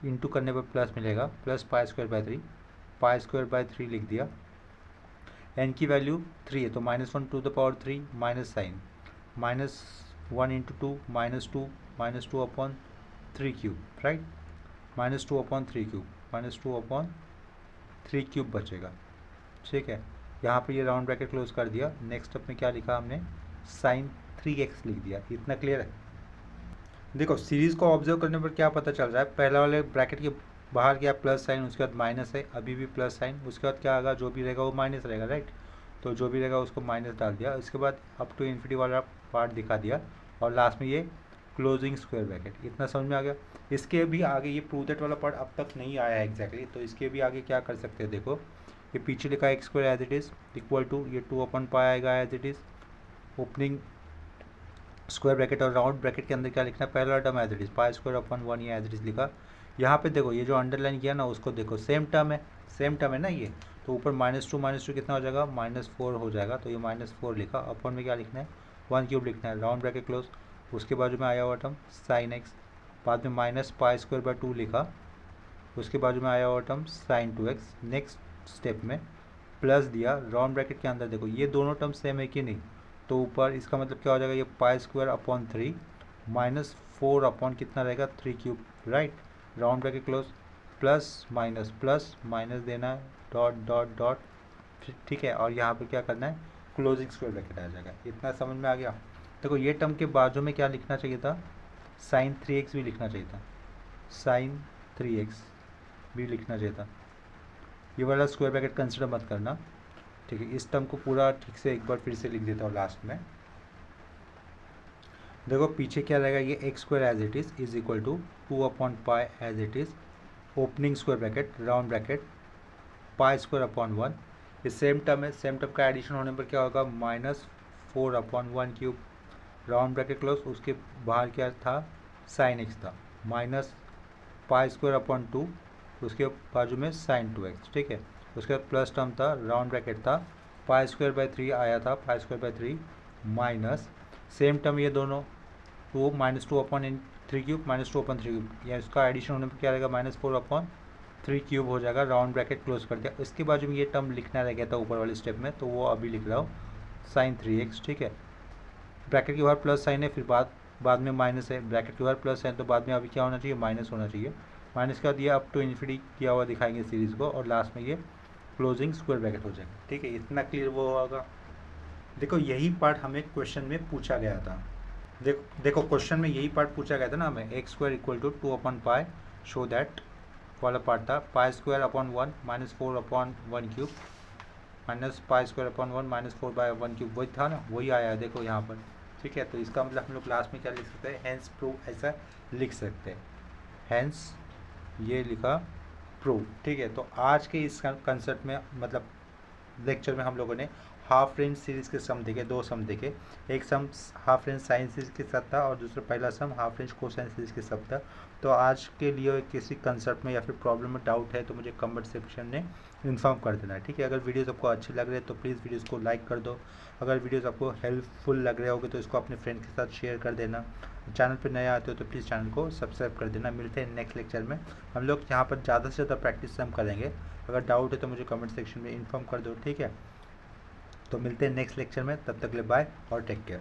इंटू करने पर प्लस मिलेगा, plus pi square by 3, pi square by 3 लिख दिया। n की वैल्यू 3 है तो -1 to the power 3 minus sine, -1 into 2 -2 upon 3 cube, right, -2 upon 3 cube, -2 upon 3 cube बचेगा, ठीक है। यहाँ पे ये राउंड ब्रैकेट क्लोज कर दिया। नेक्स्ट स्टेप में क्या लिखा हमने, sin 3x लिख दिया। इतना क्लियर है। देखो सीरीज को ऑब्जर्व करने पर क्या पता चल रहा है, पहले वाले ब्रैकेट के बाहर क्या प्लस साइन, उसके बाद माइनस है, अभी भी प्लस साइन, उसके बाद क्या आएगा, जो भी रहेगा वो माइनस रहेगा, राइट, तो जो भी रहेगा उसको माइनस डाल दिया, इसके बाद अप टू इन्फिनिटी वाला पार्ट दिखा दिया, और लास्ट में ये क्लोजिंग स्क्वायर ब्रैकेट। इतना समझ में आ गया। इसके भी आगे ये प्रूव दैट वाला पार्ट अब तक नहीं आया है एग्जैक्टली, तो इसके भी आगे क्या कर सकते हैं, देखो ये पीछे लिखा है x square as it is equal to ये 2 अपॉन पाई आएगा as it is, opening square bracket और राउंड ब्रैकेट के अंदर क्या लिखना है, पहला term as it is pi square upon 1, ये एज इट इज़ लिखा। यहाँ पे देखो ये जो अंडरलाइन किया ना उसको देखो, सेम टर्म है ना ये, तो ऊपर -2 कितना हो जाएगा, -4 हो जाएगा, तो ये -4 लिखा, अपॉन में क्या लिखना है 1 क्यूब लिखना है, राउंड ब्रैकेट क्लोज, उसके बाजू में आया हुआ टर्म साइन x, बाद में माइनस पाई स्क्वायर बाय 2 लिखा, उसके बाजू में आया हुआ term sin 2x। Next step में प्लस दिया, राउंड ब्रैकेट के अंदर देखो ये दोनों टर्म सेम है कि नहीं, तो ऊपर इसका मतलब क्या हो जाएगा, ये पाई स्क्वायर अपॉन 3 -4 अपॉन कितना रहेगा 3 cube, right, round bracket close, plus minus देना है, डॉट डॉट डॉट, ठीक है, और यहाँ पे क्या करना है क्लोजिंग स्क्वायर ब्रैकेट आ जाएगा। इतना समझ में आ गया। देखो ये टर्म के बाजू में क्या लिखना चाहिए था, sin 3x भी लिखना चाहिए था, sin 3x भी लिखना चाहिए था। ये वाला स्क्वायर ब्रैकेट कंसिडर मत करना, ठीक है। इस टर्म को पूरा ठीक से एक बार फिर से लिख देता हूँ लास्ट में। देखो पीछे क्या रहेगा, ये x square as it is equal to 2 upon pi as it is, opening square bracket round bracket pi square upon 1, ये सेम टर्म है, सेम टर्म का एडिशन होने पर क्या होगा -4 upon 1 cube, round bracket close, उसके बाहर क्या था sin x था, माइनस पाई स्क्वायर अपॉन 2, उसके बाजू में sin 2x, ठीक है, उसके बाद प्लस टर्म था, राउंड ब्रैकेट था, पाई स्क्वायर बाय 3 आया था, pi square by 3 minus same term ये दोनों, तो -2 अपॉन 3 क्यूब, -2 अपॉन 3 क्यूब, या इसका एडिशन होने पर क्या रहेगा -4 अपॉन 3 क्यूब हो जाएगा, राउंड ब्रैकेट क्लोज कर दिया। इसके बाजू में ये टर्म लिखना रह गया था ऊपर वाले स्टेप में, तो वो अभी लिख रहा हूँ sin 3x, ठीक है, ब्रैकेट के बाहर प्लस साइन है, फिर बाद में माइनस है, ब्रैकेट के बाहर प्लस साइन, तो बाद में अभी क्या होना चाहिए माइनस होना चाहिए, माइनस के बाद ये अप टू इन्फिनिटी किया हुआ दिखाएंगे सीरीज़ को, और लास्ट में ये क्लोजिंग स्क्वायर ब्रैकेट हो जाएगा, ठीक है। इतना क्लियर वो होगा। देखो यही पार्ट हमें क्वेश्चन में पूछा गया था, देखो क्वेश्चन में यही पार्ट पूछा गया था ना हमें, x square equal to 2 upon pi, show that वाला पार्ट था, pi square upon 1 -4 upon 1 cube, minus pi square upon 1 -4 by 1 cube, वही था ना, वही आया है देखो यहाँ पर, ठीक है। तो इसका मतलब हम लोग क्लास में क्या लिख सकते हैं, हैंस प्रूव ऐसा लिख सकते हैं, हैंस ये लिखा प्रूव, ठीक है। तो आज के इस कंसेप्ट में मतलब लेक्चर में हम लोगों ने हाफ रेंज सीरीज़ के सम देखे, 2 सम देखे। एक सम हाफ रेंज साइन सीरीज़ के साथ था और दूसरा पहला सम हाफ रेंज कोसाइन सीरीज़ के साथ था। तो आज के लिए किसी कंसेप्ट में या फिर प्रॉब्लम में डाउट है तो मुझे कमेंट सेक्शन में इन्फॉर्म कर देना है, ठीक है। अगर वीडियोज़ आपको अच्छी लग रही है तो प्लीज़ वीडियोज़ को लाइक कर दो। अगर वीडियोज़ आपको हेल्पफुल लग रहे होगे तो इसको अपने फ्रेंड के साथ शेयर कर देना। चैनल पर नए आते हो तो प्लीज़ चैनल को सब्सक्राइब कर देना। मिलते हैं नेक्स्ट लेक्चर में। हम लोग यहाँ पर ज़्यादा से ज़्यादा प्रैक्टिस हम करेंगे। अगर डाउट है तो मुझे कमेंट सेक्शन में इन्फॉर्म कर दो, ठीक है। तो मिलते हैं नेक्स्ट लेक्चर में, तब तक के लिए बाय और टेक केयर।